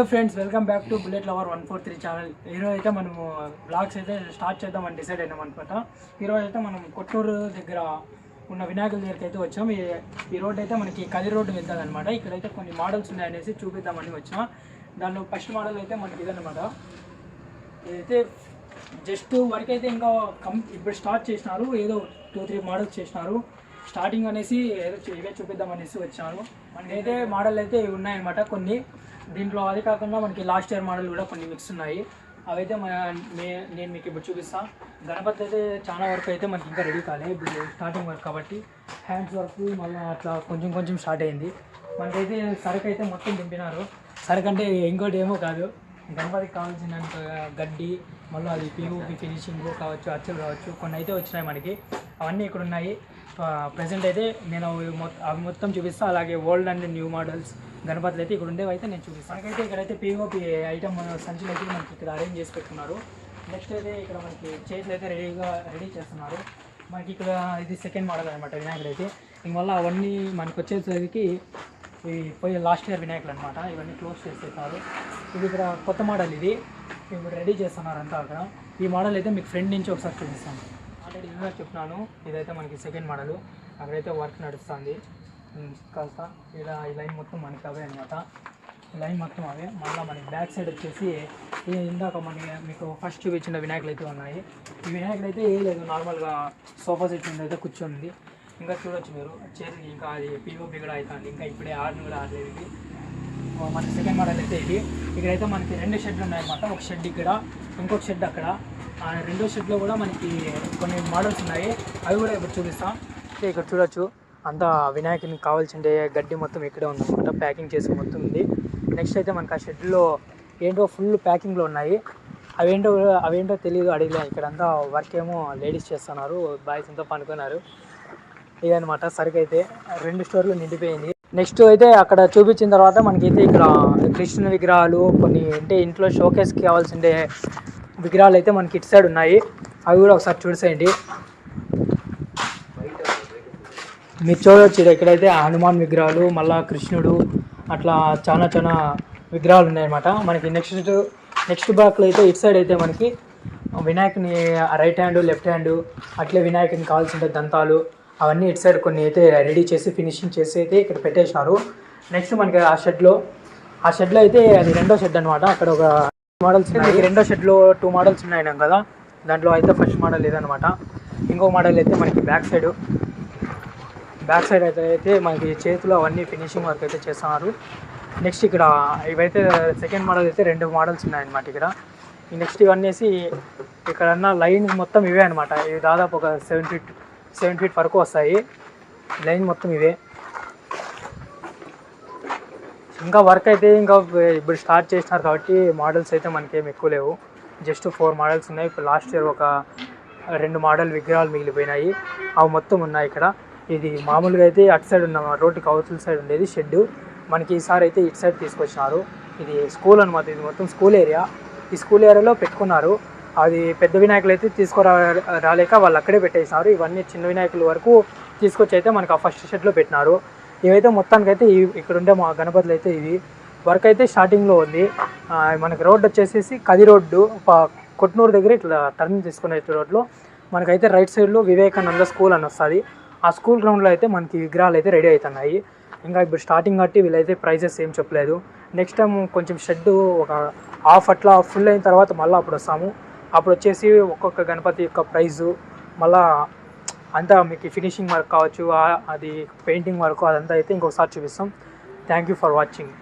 Hello friends, welcome back to bullet lover 143 channel. ఈరోజు అయితే మనము బ్లాగ్స్ అయితే స్టార్ట్ చేద్దామని డిసైడ్ అయినాం అనమాట. ఈరోజు అయితే మనం కొట్టూరు దగ్గర ఉన్న వినాయకుల దగ్గరికి అయితే వచ్చాం. ఈ రోడ్ అయితే మనకి కది రోడ్డు వెళ్తుంది అనమాట. ఇక్కడైతే కొన్ని మోడల్స్ ఉన్నాయనేసి చూపిద్దామని వచ్చాం. దానిలో ఫస్ట్ మోడల్ అయితే మనకి ఇదనమాట. ఇదైతే జస్ట్ వర్క్ అయితే ఇంకా ఇప్పుడు స్టార్ట్ చేసినారు. ఏదో 2-3 మోడల్స్ చేసినారు. స్టార్టింగ్ అనేసి ఏదో ఇవే చూపిద్దామనేసి వచ్చాను. మనకైతే మోడల్ అయితే ఉన్నాయన్నమాట కొన్ని. దీంట్లో అది కాకుండా మనకి లాస్ట్ ఇయర్ మోడల్ కూడా కొన్ని మిక్స్ ఉన్నాయి. అవైతే నేను మీకు ఇప్పుడు చూపిస్తాను. గణపతి అయితే చాలా వరకు అయితే మనకి ఇంకా రెడీ కాలే. ఇప్పుడు స్టార్టింగ్ వర్క్ కాబట్టి హ్యాండ్స్ వర్క్ మళ్ళీ అట్లా కొంచెం కొంచెం స్టార్ట్ అయింది. మనకైతే సరుకు అయితే మొత్తం దింపినారు. సరుకు అంటే ఇంకోటి ఏమో కాదు, గణపతికి కావాల్సినంత గడ్డి, మళ్ళీ అది పిఓపి ఫినిషింగ్ కావచ్చు, అచ్చులు కావచ్చు, కొన్ని అయితే వచ్చినాయి మనకి. అవన్నీ ఇక్కడ ఉన్నాయి. ప్రజెంట్ అయితే నేను అవి మొత్తం చూపిస్తాను. అలాగే ఓల్డ్ అండ్ న్యూ మోడల్స్ గణపతులు అయితే ఇక్కడ ఉండేవి అయితే నేను చూపిస్తాను. మనకైతే ఇక్కడైతే పిఓపి ఐటమ్ సంచులు అయితే మనకి ఇక్కడ అరేంజ్ చేసి పెట్టుకున్నారు. నెక్స్ట్ అయితే ఇక్కడ మనకి చేతులు అయితే రెడీ చేస్తున్నారు. మనకి ఇక్కడ ఇది సెకండ్ మోడల్ అనమాట వినాయకుడు అయితే. ఇంకవల్ల అవన్నీ మనకు వచ్చేసరికి ఇవి పోయి లాస్ట్ ఇయర్ వినాయకులు అనమాట. ఇవన్నీ క్లోజ్ చేసేస్తారు. ఇది ఇక్కడ కొత్త మోడల్. ఇది ఇప్పుడు రెడీ చేస్తున్నారు అంతా. అక్కడ ఈ మోడల్ అయితే మీకు ఫ్రంట్ నుంచి ఒకసారి చూపిస్తాను. ఆల్రెడీ ఇదిగా చెప్తున్నాను. ఇదైతే మనకి సెకండ్ మోడల్. అక్కడైతే వర్క్ నడుస్తుంది కాస్త. ఇలా ఈ లైన్ మొత్తం మనకి అవే అనమాట. ఈ లైన్ మొత్తం అవే. మళ్ళీ మనకి బ్యాక్ సైడ్ వచ్చేసి ఇందాక మీకు ఫస్ట్ చూపించిన వినాయకులు అయితే ఉన్నాయి. ఈ వినాయకులు అయితే ఏ లేదు, నార్మల్గా సోఫా సెట్ మీద అయితే కూర్చొని. ఇంకా చూడొచ్చు మీరు చేతికి ఇంకా అది పిఓపి కూడా అవుతుంది. ఇంకా ఇప్పుడే ఆర్ని కూడా ఆడలేదు. ఇది మన సెకండ్ మోడల్ అయితే ఇది. ఇక్కడైతే మనకి 2 షెడ్లు ఉన్నాయన్నమాట. ఒక షెడ్ ఇక్కడ, ఇంకొక షెడ్ అక్కడ. ఆ 2వ షెడ్లో కూడా మనకి కొన్ని మోడల్స్ ఉన్నాయి. అవి కూడా ఇప్పుడు చూపిస్తాం. ఇక్కడ చూడొచ్చు అంతా వినాయకునికి కావాల్సిండే గడ్డి మొత్తం ఇక్కడే ఉందన్నమాట. ప్యాకింగ్ చేసి మొత్తం ఉంది. నెక్స్ట్ అయితే మనకి ఆ షెడ్లో ఏంటో ఫుల్ ప్యాకింగ్లో ఉన్నాయి. అవేంటో తెలియదు, అడిగలే. ఇక్కడంతా వర్క్ ఏమో లేడీస్ చేస్తున్నారు, బాయ్స్ అంతా పనుకున్నారు. ఇదనమాట సరుకు అయితే 2 స్టోర్లు నిండిపోయింది. నెక్స్ట్ అయితే అక్కడ చూపించిన తర్వాత మనకైతే ఇక్కడ కృష్ణ విగ్రహాలు కొన్ని అంటే ఇంట్లో షోకేస్కి కావాల్సిండే విగ్రహాలు అయితే మనకి ఇటు సైడ్ ఉన్నాయి. అవి కూడా ఒకసారి చూసేయండి. మీరు చూడవచ్చు ఇక్కడైతే హనుమాన్ విగ్రహాలు, మళ్ళా కృష్ణుడు, అట్లా చాలా విగ్రహాలు ఉన్నాయన్నమాట. మనకి నెక్స్ట్ బ్లాక్లో అయితే ఇటు సైడ్ అయితే మనకి వినాయకుని రైట్ హ్యాండ్, లెఫ్ట్ హ్యాండ్, అట్లే వినాయకుని కావాల్సిన దంతాలు అవన్నీ ఇటు సైడ్ కొన్ని అయితే రెడీ చేసి ఫినిషింగ్ చేసి అయితే ఇక్కడ పెట్టేసినారు. నెక్స్ట్ మనకి ఆ షెడ్లో అయితే అది 2వ షెడ్ అనమాట. అక్కడ ఒక మోడల్స్ ఉన్నాయి. 2వ షెడ్లో 2 మోడల్స్ ఉన్నాయి కదా. దాంట్లో అయితే ఫస్ట్ మోడల్ ఇదనమాట. ఇంకో మోడల్ అయితే మనకి బ్యాక్ సైడ్ అయితే మనకి చేతిలో అవన్నీ ఫినిషింగ్ వర్క్ అయితే చేస్తున్నారు. నెక్స్ట్ ఇక్కడ ఇవైతే సెకండ్ మోడల్ అయితే 2 మోడల్స్ ఉన్నాయన్నమాట ఇక్కడ. ఈ నెక్స్ట్ ఇవన్నీ ఇక్కడన్న లైన్ మొత్తం ఇవే అనమాట. ఇవి దాదాపు ఒక 7 ఫీట్ వరకు వస్తాయి. లైన్ మొత్తం ఇవే. ఇంకా వర్క్ అయితే ఇంకా ఇప్పుడు స్టార్ట్ చేసినారు కాబట్టి మోడల్స్ అయితే మనకేం ఎక్కువ లేవు. జస్ట్ 4 మోడల్స్ ఉన్నాయి. ఇప్పుడు లాస్ట్ ఇయర్ ఒక 2 మోడల్ విగ్రహాలు మిగిలిపోయినాయి. అవి మొత్తం ఉన్నాయి ఇక్కడ. ఇది మామూలుగా అయితే అటు సైడ్ ఉన్న రోడ్డుకి అవతల సైడ్ ఉండేది షెడ్. మనకి ఈసారి అయితే ఇటు సైడ్ తీసుకొచ్చినారు. ఇది స్కూల్ అనమాట. ఇది మొత్తం స్కూల్ ఏరియా. ఈ స్కూల్ ఏరియాలో పెట్టుకున్నారు. అది పెద్ద వినాయకులు అయితే రాలేక వాళ్ళు అక్కడే పెట్టేసినారు. ఇవన్నీ చిన్న వినాయకుల వరకు తీసుకొచ్చి అయితే మనకు ఆ ఫస్ట్ షెడ్లో పెట్టినారు. ఇవైతే మొత్తానికైతే ఇక్కడ ఉండే మా గణపతులు అయితే ఇవి. వర్క్ అయితే స్టార్టింగ్లో ఉంది. మనకి రోడ్డు వచ్చేసి కది రోడ్డు, కొట్నూరు దగ్గర ఇట్లా టర్న్ తీసుకునే రోడ్లో మనకైతే రైట్ సైడ్లో వివేకానంద స్కూల్ అని వస్తుంది. ఆ స్కూల్ గ్రౌండ్లో అయితే మనకి విగ్రహాలు అయితే రెడీ అవుతున్నాయి. ఇంకా ఇప్పుడు స్టార్టింగ్ కాబట్టి వీళ్ళైతే ప్రైజెస్ ఏం చెప్పలేదు. నెక్స్ట్ టైం కొంచెం షెడ్ ఒక హాఫ్ అట్లా ఫుల్ అయిన తర్వాత మళ్ళీ అప్పుడు వస్తాము. అప్పుడు వచ్చేసి ఒక్కొక్క గణపతి యొక్క ప్రైజు, మళ్ళీ అంతా మీకు ఫినిషింగ్ వర్క్ కావచ్చు, అది పెయింటింగ్ వర్క్, అదంతా అయితే ఇంకొకసారి చూపిస్తాం. Thank you for watching.